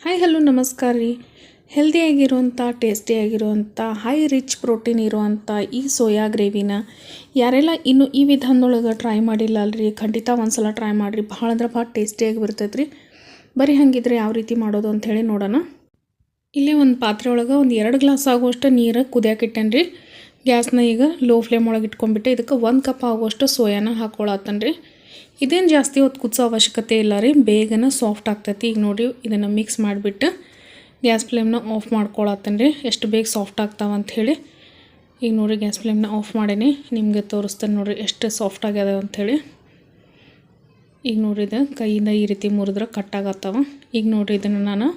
Hi hello ನಮಸ್ಕಾರ ರೀ. ಹೆಲ್ದಿಯಾಗಿರುವಂಥ ಟೇಸ್ಟಿಯಾಗಿರುವಂಥ high rich protein ಇರುವಂಥ ಈ ಸೋಯಾ ಗ್ರೇವಿನ ಯಾರೆಲ್ಲ ಇನ್ನೂ ಈ ವಿಧಾನದೊಳಗೆ ಟ್ರೈ ಮಾಡಿಲ್ಲ ಅಲ್ರಿ, ಖಂಡಿತ ಒಂದ್ಸಲ ಟ್ರೈ ಮಾಡಿರಿ. ಭಾಳ ಅಂದ್ರೆ ಭಾಳ ಟೇಸ್ಟಿಯಾಗಿ ಬರ್ತೈತೆ ರೀ. ಬರೀ ಹಾಗಿದ್ರೆ ಯಾವ ರೀತಿ ಮಾಡೋದು ಅಂಥೇಳಿ ನೋಡೋಣ. ಇಲ್ಲೇ ಒಂದು ಪಾತ್ರೆ ಒಳಗೆ ಒಂದು 2 ಗ್ಲಾಸ್ ಆಗುವಷ್ಟು ನೀರು ಕುದಿಯಾಕಿಟ್ಟೇನೆ ರೀ. ಗ್ಯಾಸ್ನ ಈಗ ಲೋ ಫ್ಲೇಮ್ ಒಳಗೆ ಇಟ್ಕೊಂಡ್ಬಿಟ್ಟು ಇದಕ್ಕೆ 1 ಕಪ್ ಆಗುವಷ್ಟು ಸೋಯಾನ ಹಾಕ್ಕೊಳತ್ತೇನೆ ರೀ. ಇದೇನು ಜಾಸ್ತಿ ಹೊತ್ತು ಕುದಿಸೋ ಅವಶ್ಯಕತೆ ಇಲ್ಲ ರೀ, ಬೇಗನೆ ಸಾಫ್ಟ್ ಆಗ್ತೈತಿ. ಈಗ ನೋಡಿ ಇದನ್ನು ಮಿಕ್ಸ್ ಮಾಡಿಬಿಟ್ಟು ಗ್ಯಾಸ್ ಫ್ಲೇಮ್ನ ಆಫ್ ಮಾಡ್ಕೊಳತ್ತೇನೆ ರೀ. ಎಷ್ಟು ಬೇಗ ಸಾಫ್ಟ್ ಆಗ್ತಾವ ಅಂಥೇಳಿ. ಈಗ ನೋಡಿ ಗ್ಯಾಸ್ ಫ್ಲೇಮ್ನ ಆಫ್ ಮಾಡೀನಿ, ನಿಮಗೆ ತೋರಿಸ್ತೇನೆ ನೋಡಿರಿ ಎಷ್ಟು ಸಾಫ್ಟ್ ಆಗ್ಯದ ಅಂಥೇಳಿ. ಈಗ ನೋಡಿರಿ ಇದು ಕೈಯಿಂದ ಈ ರೀತಿ ಮುರಿದ್ರೆ ಕಟ್ಟಾಗತ್ತವ. ಈಗ ನೋಡಿರಿ ಇದನ್ನು ನಾನು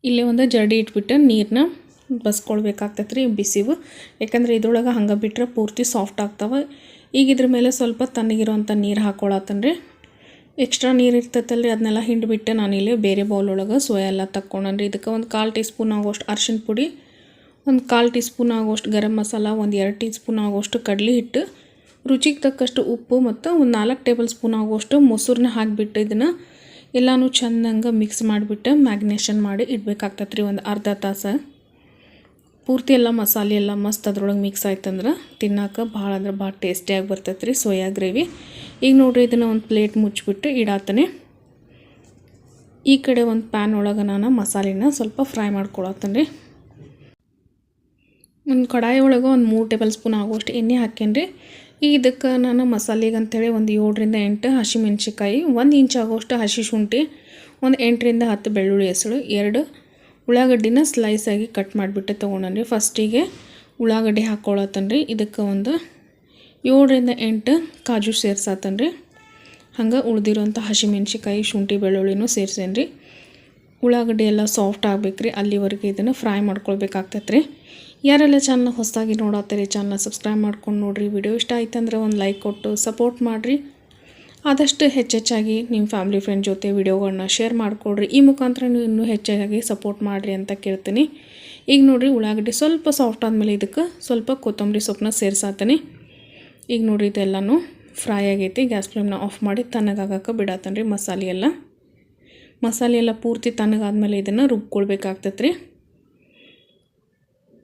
ಇಲ್ಲೇ ಒಂದು ಜರಡಿ ಇಟ್ಬಿಟ್ಟು ನೀರನ್ನ ಬಸ್ಕೊಳ್ಬೇಕಾಗ್ತೈತೆ ರೀ ಬಿಸಿವು. ಯಾಕಂದರೆ ಇದ್ರೊಳಗೆ ಹಂಗೆ ಬಿಟ್ಟರೆ ಪೂರ್ತಿ ಸಾಫ್ಟ್ ಆಗ್ತಾವೆ. ಈಗ ಇದ್ರ ಮೇಲೆ ಸ್ವಲ್ಪ ತಣ್ಣಗಿರೋಂಥ ನೀರು ಹಾಕ್ಕೊಳತ್ತೇನೆ ರೀ. ಎಕ್ಸ್ಟ್ರಾ ನೀರು ಇರ್ತೈತಲ್ರಿ ಅದನ್ನೆಲ್ಲ ಹಿಂಡ್ಬಿಟ್ಟು ನಾನಿಲ್ಲಿ ಬೇರೆ ಬೌಲ್ ಒಳಗೆ ಸೋಯಾ ಎಲ್ಲ ತಕ್ಕೊಂಡ್ರಿ. ಇದಕ್ಕೆ ಒಂದು 1/4 ಟೀ ಸ್ಪೂನ್ ಆಗೋಷ್ಟು ಅರಿಶಿನ ಪುಡಿ, ಒಂದು 1/4 ಟೀ ಸ್ಪೂನ್ ಆಗೋಷ್ಟು ಗರಂ ಮಸಾಲ, ಒಂದು 2 ಟೀ ಸ್ಪೂನ್ ಆಗೋಷ್ಟು ಕಡಲೆ ಹಿಟ್ಟು, ರುಚಿಗೆ ತಕ್ಕಷ್ಟು ಉಪ್ಪು ಮತ್ತು ಒಂದು 4 ಟೇಬಲ್ ಸ್ಪೂನ್ ಆಗೋಷ್ಟು ಮೊಸರನ್ನ ಹಾಕಿಬಿಟ್ಟು ಇದನ್ನು ಎಲ್ಲನೂ ಚೆಂದಂಗೆ ಮಿಕ್ಸ್ ಮಾಡಿಬಿಟ್ಟು ಮ್ಯಾಗ್ನೇಷನ್ ಮಾಡಿ ಇಡಬೇಕಾಗ್ತೈತೆ ರೀ ಒಂದು ಅರ್ಧ ತಾಸು. ಪೂರ್ತಿ ಎಲ್ಲ ಮಸಾಲೆ ಎಲ್ಲ ಮಸ್ತ್ ಅದ್ರೊಳಗೆ ಮಿಕ್ಸ್ ಆಯ್ತಂದ್ರೆ ತಿನ್ನೋಕೆ ಭಾಳ ಅಂದ್ರೆ ಭಾಳ ಟೇಸ್ಟಿಯಾಗಿ ಬರ್ತೈತೆ ರೀ ಸೋಯಾ ಗ್ರೇವಿ. ಈಗ ನೋಡಿರಿ ಇದನ್ನು ಒಂದು ಪ್ಲೇಟ್ ಮುಚ್ಚಿಬಿಟ್ಟು ಇಡಾತನೆ. ಈ ಕಡೆ ಒಂದು ಪ್ಯಾನ್ ಒಳಗೆ ನಾನು ಮಸಾಲೆನ ಸ್ವಲ್ಪ ಫ್ರೈ ಮಾಡ್ಕೊಳತ್ತೇನೆ ರೀ. ಒಂದು ಕಡಾಯಿ ಒಳಗೆ ಒಂದು 3 ಟೇಬಲ್ ಸ್ಪೂನ್ ಆಗುವಷ್ಟು ಎಣ್ಣೆ ಹಾಕೇನಿ ರೀ. ಈಗ ಇದಕ್ಕೆ ನಾನು ಮಸಾಲೆಗೆ ಅಂಥೇಳಿ ಒಂದು 7 ರಿಂದ 8 ಹಸಿಮೆಣ್ಸಿಕಾಯಿ, 1 ಇಂಚ್ ಆಗೋಷ್ಟು ಹಸಿ ಶುಂಠಿ, ಒಂದು 8 ರಿಂದ 10 ಬೆಳ್ಳುಳ್ಳಿ ಹೆಸರು, 2 ಉಳ್ಳಾಗಡ್ಡಿನ ಸ್ಲೈಸಾಗಿ ಕಟ್ ಮಾಡಿಬಿಟ್ಟು ತೊಗೊಂಡ್ರಿ. ಫಸ್ಟಿಗೆ ಉಳ್ಳಾಗಡ್ಡಿ ಹಾಕ್ಕೊಳತ್ತೇನೆ ರೀ. ಇದಕ್ಕೆ ಒಂದು 7 ರಿಂದ 8 ಕಾಜು ಸೇರ್ಸಾತೇನೆ ರೀ. ಹಂಗೆ ಉಳ್ದಿರೋಂಥ ಹಸಿಮೆಣ್ಸಿಕಾಯಿ, ಶುಂಠಿ, ಬೆಳ್ಳುಳ್ಳಿನೂ ಸೇರ್ಸೇನೆ ರೀ. ಉಳ್ಳಾಗಡ್ಡಿ ಎಲ್ಲ ಸಾಫ್ಟ್ ಆಗ್ಬೇಕು ರೀ, ಅಲ್ಲಿವರೆಗೆ ಇದನ್ನು ಫ್ರೈ ಮಾಡ್ಕೊಳ್ಬೇಕಾಗ್ತೈತೆ ರೀ. ಯಾರೆಲ್ಲ ಚಾನಲ್ ಹೊಸದಾಗಿ ನೋಡತ್ತೀರಿ ಚಾನಲ್ನ ಸಬ್ಸ್ಕ್ರೈಬ್ ಮಾಡ್ಕೊಂಡು ನೋಡಿರಿ. ವಿಡಿಯೋ ಇಷ್ಟ ಆಯ್ತಂದ್ರೆ ಒಂದು ಲೈಕ್ ಕೊಟ್ಟು ಸಪೋರ್ಟ್ ಮಾಡಿರಿ. ಆದಷ್ಟು ಹೆಚ್ಚೆಚ್ಚಾಗಿ ನಿಮ್ಮ ಫ್ಯಾಮಿಲಿ ಫ್ರೆಂಡ್ ಜೊತೆ ವಿಡಿಯೋಗಳನ್ನ ಶೇರ್ ಮಾಡಿಕೊಡ್ರಿ. ಈ ಮುಖಾಂತರ ನೀವು ಇನ್ನೂ ಹೆಚ್ಚಾಗಿ ಸಪೋರ್ಟ್ ಮಾಡಿರಿ ಅಂತ ಕೇಳ್ತೀನಿ. ಈಗ ನೋಡಿರಿ ಉಳ್ಳಾಗಡ್ಡಿ ಸ್ವಲ್ಪ ಸಾಫ್ಟ್ ಆದಮೇಲೆ ಇದಕ್ಕೆ ಸ್ವಲ್ಪ ಕೊತ್ತಂಬರಿ ಸೊಪ್ಪನ್ನ ಸೇರ್ಸಾತೀನಿ. ಈಗ ನೋಡಿರಿ ಇದೆಲ್ಲನೂ ಫ್ರೈ ಆಗೈತಿ. ಗ್ಯಾಸ್ ಫ್ಲೇಮ್ನ ಆಫ್ ಮಾಡಿ ತಣ್ಣಗಾಗಕ್ಕೆ ಬಿಡತ್ತೇನೆ ರೀ. ಮಸಾಲೆ ಎಲ್ಲ ಪೂರ್ತಿ ತಣ್ಣಗಾದ್ಮೇಲೆ ಇದನ್ನು ರುಬ್ಕೊಳ್ಬೇಕಾಗ್ತೈತೆ ರೀ.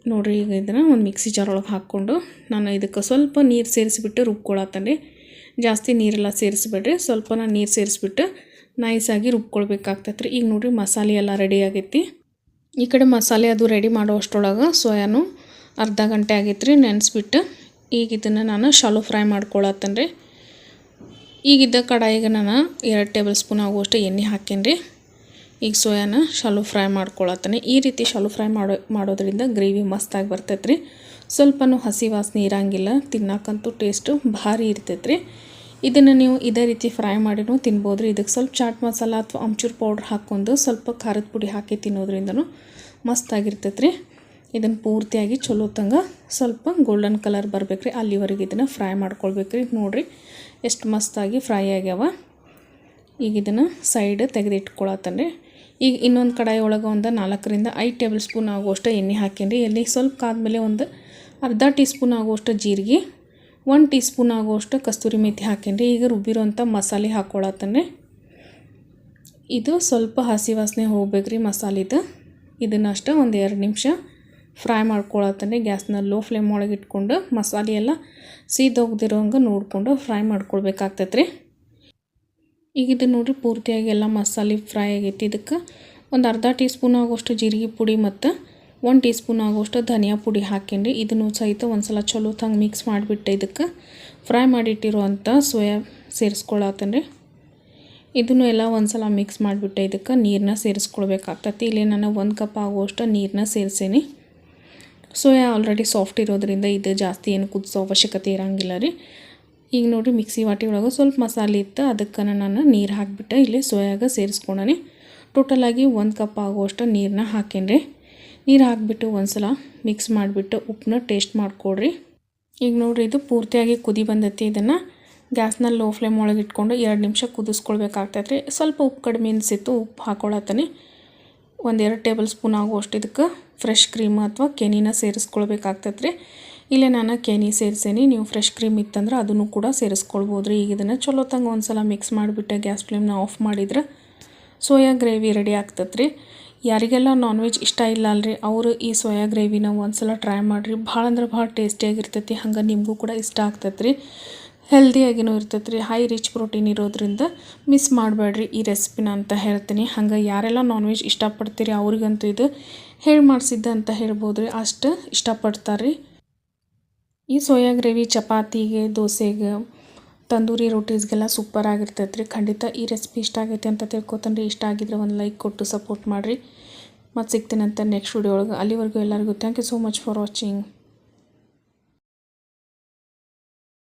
ನೋಡಿರಿ ಈಗ ಇದನ್ನು ಒಂದು ಮಿಕ್ಸಿ ಜಾರ್ ಒಳಗೆ ಹಾಕ್ಕೊಂಡು ನಾನು ಇದಕ್ಕೆ ಸ್ವಲ್ಪ ನೀರು ಸೇರಿಸ್ಬಿಟ್ಟು ರುಬ್ಕೊಳತ್ತೇನೆ ರೀ. ಜಾಸ್ತಿ ನೀರೆಲ್ಲ ಸೇರಿಸ್ಬೇಡ್ರಿ, ಸ್ವಲ್ಪ ನೀರು ಸೇರಿಸ್ಬಿಟ್ಟು ನೈಸಾಗಿ ರುಬ್ಕೊಳ್ಬೇಕಾಗ್ತೈತೆ ರೀ. ಈಗ ನೋಡಿರಿ ಮಸಾಲೆ ಎಲ್ಲ ರೆಡಿ ಆಗೈತಿ. ಈ ಕಡೆ ಮಸಾಲೆ ಅದು ರೆಡಿ ಮಾಡೋ ಅಷ್ಟರೊಳಗೆ ಸೋಯಾನು ಅರ್ಧ ಗಂಟೆ ಆಗೈತೆ ರೀ ನೆನೆಸ್ಬಿಟ್ಟು. ಈಗ ಇದನ್ನು ನಾನು ಶಾಲೋ ಫ್ರೈ ಮಾಡ್ಕೊಳತ್ತೇನೆ ರೀ. ಈಗಿದ್ದ ಕಡಾಯಿಗೆ ನಾನು 2 ಟೇಬಲ್ ಸ್ಪೂನ್ ಆಗುವಷ್ಟು ಎಣ್ಣೆ ಹಾಕೇನಿ ರೀ. ಈಗ ಸೋಯಾನ ಶಾಲೋ ಫ್ರೈ ಮಾಡ್ಕೊಳತ್ತೇನೆ. ಈ ರೀತಿ ಶಾಲೋ ಫ್ರೈ ಮಾಡೋದ್ರಿಂದ ಗ್ರೇವಿ ಮಸ್ತಾಗಿ ಬರ್ತೈತೆ ರೀ. ಸ್ವಲ್ಪನೂ ಹಸಿ ವಾಸನೆ ಇರೋಂಗಿಲ್ಲ, ತಿನ್ನಕ್ಕಂತೂ ಟೇಸ್ಟು ಭಾರಿ ಇರ್ತೈತೆ ರೀ. ಇದನ್ನು ನೀವು ಇದೇ ರೀತಿ ಫ್ರೈ ಮಾಡಿನೂ ತಿನ್ಬೋದು ರೀ. ಇದಕ್ಕೆ ಸ್ವಲ್ಪ ಚಾಟ್ ಮಸಾಲ ಅಥವಾ ಅಮ್ಚೂರ್ ಪೌಡ್ರ್ ಹಾಕ್ಕೊಂಡು ಸ್ವಲ್ಪ ಖಾರದ ಪುಡಿ ಹಾಕಿ ತಿನ್ನೋದ್ರಿಂದನೂ ಮಸ್ತಾಗಿರ್ತೈತೆ ರೀ. ಇದನ್ನು ಪೂರ್ತಿಯಾಗಿ ಚಲೋ ತಂಗ ಸ್ವಲ್ಪ ಗೋಲ್ಡನ್ ಕಲರ್ ಬರ್ಬೇಕು ರೀ, ಅಲ್ಲಿವರೆಗೆ ಇದನ್ನು ಫ್ರೈ ಮಾಡ್ಕೊಳ್ಬೇಕು ರೀ. ನೋಡಿರಿ ಎಷ್ಟು ಮಸ್ತಾಗಿ ಫ್ರೈ ಆಗ್ಯಾವ. ಈಗ ಇದನ್ನು ಸೈಡ್ ತೆಗೆದಿಟ್ಕೊಳತ್ತೇನೆ ರೀ. ಈಗ ಇನ್ನೊಂದು ಕಡಾಯಿ ಒಳಗೆ ಒಂದು 4 ರಿಂದ 5 ಟೇಬಲ್ ಸ್ಪೂನ್ ಆಗುವಷ್ಟು ಎಣ್ಣೆ ಹಾಕೇನಿ ರೀ. ಎಣ್ಣೆ ಸ್ವಲ್ಪ ಕಾದ್ಮೇಲೆ ಒಂದು ಅರ್ಧ ಟೀ ಸ್ಪೂನ್ ಆಗುವಷ್ಟು ಜೀರಿಗೆ, 1 ಟೀ ಸ್ಪೂನ್ ಆಗುವಷ್ಟು ಕಸ್ತೂರಿ ಮೇಥಿ ಹಾಕೇನಿ ರೀ. ಈಗ ರುಬ್ಬಿರೋಂಥ ಮಸಾಲೆ ಹಾಕ್ಕೊಳತ್ತೇನೆ. ಇದು ಸ್ವಲ್ಪ ಹಸಿ ವಾಸನೆ ಹೋಗ್ಬೇಕು ರೀ ಮಸಾಲಿದು. ಇದನ್ನು ಅಷ್ಟೇ ಒಂದು 2 ನಿಮಿಷ ಫ್ರೈ ಮಾಡ್ಕೊಳತ್ತೇನೆ. ಗ್ಯಾಸ್ನ ಲೋ ಫ್ಲೇಮ್ ಒಳಗೆ ಇಟ್ಕೊಂಡು ಮಸಾಲೆ ಎಲ್ಲ ಸೀದೋಗ್ದಿರೋಂಗೆ ನೋಡಿಕೊಂಡು ಫ್ರೈ ಮಾಡ್ಕೊಳ್ಬೇಕಾಗ್ತೈತೆ ರೀ. ಈಗ ಇದು ನೋಡಿರಿ ಪೂರ್ತಿಯಾಗಿ ಎಲ್ಲ ಮಸಾಲೆ ಫ್ರೈ ಆಗೈತಿ. ಇದಕ್ಕೆ ಒಂದು ಅರ್ಧ ಟೀ ಸ್ಪೂನ್ ಆಗೋಷ್ಟು ಜೀರಿಗೆ ಪುಡಿ ಮತ್ತು 1 ಟೀ ಸ್ಪೂನ್ ಆಗೋಷ್ಟು ಧನಿಯಾ ಪುಡಿ ಹಾಕೇನಿ ರೀ. ಇದನ್ನು ಸಹಿತ ಒಂದು ಸಲ ಚಲೋ ತಂಗೆ ಮಿಕ್ಸ್ ಮಾಡಿಬಿಟ್ಟು ಇದಕ್ಕೆ ಫ್ರೈ ಮಾಡಿಟ್ಟಿರುವಂಥ ಸೋಯಾ ಸೇರಿಸ್ಕೊಳತ್ತೇನೆ ರೀ. ಇದನ್ನು ಎಲ್ಲ ಒಂದು ಸಲ ಮಿಕ್ಸ್ ಮಾಡಿಬಿಟ್ಟು ಇದಕ್ಕೆ ನೀರನ್ನ ಸೇರಿಸ್ಕೊಳ್ಬೇಕಾಗ್ತೈತಿ. ಇಲ್ಲಿ ನಾನು 1 ಕಪ್ ಆಗುವಷ್ಟು ನೀರನ್ನ ಸೇರಿಸೇನಿ. ಸೋಯಾ ಆಲ್ರೆಡಿ ಸಾಫ್ಟ್ ಇರೋದ್ರಿಂದ ಇದು ಜಾಸ್ತಿ ಏನು ಕುದಿಸೋ ಅವಶ್ಯಕತೆ ಇರೋಂಗಿಲ್ಲ ರೀ. ಈಗ ನೋಡಿರಿ ಮಿಕ್ಸಿ ವಾಟಿ ಒಳಗೆ ಸ್ವಲ್ಪ ಮಸಾಲೆ ಇತ್ತು, ಅದಕ್ಕೆ ನಾನು ನೀರು ಹಾಕಿಬಿಟ್ಟು ಇಲ್ಲಿ ಸೋಯಾಗ ಸೇರಿಸ್ಕೊಂಡೀನಿ. ಟೋಟಲಾಗಿ 1 ಕಪ್ ಆಗುವಷ್ಟು ನೀರನ್ನ ಹಾಕೇನಿ ರೀ. ನೀರು ಹಾಕಿಬಿಟ್ಟು ಒಂದು ಸಲ ಮಿಕ್ಸ್ ಮಾಡಿಬಿಟ್ಟು ಉಪ್ಪನ್ನ ಟೇಸ್ಟ್ ಮಾಡಿಕೊಡ್ರಿ. ಈಗ ನೋಡಿರಿ ಇದು ಪೂರ್ತಿಯಾಗಿ ಕುದಿ ಬಂದೈತಿ. ಇದನ್ನು ಗ್ಯಾಸ್ನ ಲೋ ಫ್ಲೇಮ್ ಒಳಗೆ ಇಟ್ಕೊಂಡು 2 ನಿಮಿಷ ಕುದಿಸ್ಕೊಳ್ಬೇಕಾಗ್ತೈತೆ ರೀ. ಸ್ವಲ್ಪ ಉಪ್ಪು ಕಡಿಮೆ ಅನಿಸಿತ್ತು, ಉಪ್ಪು ಹಾಕ್ಕೊಳತ್ತೇನೆ. ಒಂದು 2 ಟೇಬಲ್ ಸ್ಪೂನ್ ಆಗುವಷ್ಟು ಇದಕ್ಕೆ ಫ್ರೆಶ್ ಕ್ರೀಮ್ ಅಥವಾ ಕೆನಿನ ಸೇರಿಸ್ಕೊಳ್ಬೇಕಾಗ್ತೈತೆ ರೀ. ಇಲ್ಲೇ ನಾನು ಕೆನಿ ಸೇರಿಸೇನಿ, ನೀವು ಫ್ರೆಶ್ ಕ್ರೀಮ್ ಇತ್ತಂದ್ರೆ ಅದನ್ನು ಕೂಡ ಸೇರಿಸ್ಕೊಳ್ಬೋದು ರೀ. ಈಗ ಇದನ್ನು ಚಲೋ ತಂಗ ಒಂದು ಸಲ ಮಿಕ್ಸ್ ಮಾಡಿಬಿಟ್ಟು ಗ್ಯಾಸ್ ಫ್ಲೇಮ್ನ ಆಫ್ ಮಾಡಿದ್ರೆ ಸೋಯಾ ಗ್ರೇವಿ ರೆಡಿ ಆಗ್ತೈತೆ ರೀ. ಯಾರಿಗೆಲ್ಲ ನಾನ್ ವೆಜ್ ಇಷ್ಟ ಇಲ್ಲ ಅಲ್ರಿ ಅವರು ಈ ಸೋಯಾ ಗ್ರೇವಿನ ಒಂದ್ಸಲ ಟ್ರೈ ಮಾಡಿರಿ. ಭಾಳ ಅಂದ್ರೆ ಭಾಳ ಟೇಸ್ಟಿಯಾಗಿರ್ತೈತಿ. ಹಂಗೆ ನಿಮಗೂ ಕೂಡ ಇಷ್ಟ ಆಗ್ತೈತೆ ರೀ. ಹೆಲ್ದಿಯಾಗಿನೂ ಇರ್ತೈತೆ ರೀ. ಹೈ ರಿಚ್ ಪ್ರೋಟೀನ್ ಇರೋದ್ರಿಂದ ಮಿಸ್ ಮಾಡಬೇಡ್ರಿ ಈ ರೆಸಿಪಿನ ಅಂತ ಹೇಳ್ತೀನಿ. ಹಂಗೆ ಯಾರೆಲ್ಲ ನಾನ್ ವೆಜ್ ಇಷ್ಟಪಡ್ತೀರಿ ಅವ್ರಿಗಂತೂ ಇದು ಹೇಳಿ ಮಾಡಿಸಿದ್ದ ಅಂತ ಹೇಳ್ಬೋದು ರೀ. ಅಷ್ಟು ಇಷ್ಟಪಡ್ತಾರೆ ರೀ. ಈ ಸೋಯಾ ಗ್ರೇವಿ ಚಪಾತಿಗೆ, ದೋಸೆಗೆ, ತಂದೂರಿ ರೋಟೀಸ್ಗೆಲ್ಲ ಸೂಪರ್ ಆಗಿರ್ತೈತೆ ರೀ. ಖಂಡಿತ ಈ ರೆಸಿಪಿ ಇಷ್ಟ ಆಗೈತೆ ಅಂತ ತಿಳ್ಕೊತಾನೆ ರೀ. ಇಷ್ಟ ಆಗಿದ್ರೆ ಒಂದು ಲೈಕ್ ಕೊಟ್ಟು ಸಪೋರ್ಟ್ ಮಾಡಿರಿ. ಮತ್ತು ಸಿಗ್ತೀನಂತ ನೆಕ್ಸ್ಟ್ ವಿಡಿಯೋ ಒಳಗೆ. ಅಲ್ಲಿವರೆಗೂ ಎಲ್ಲರಿಗೂ thank you so much for watching.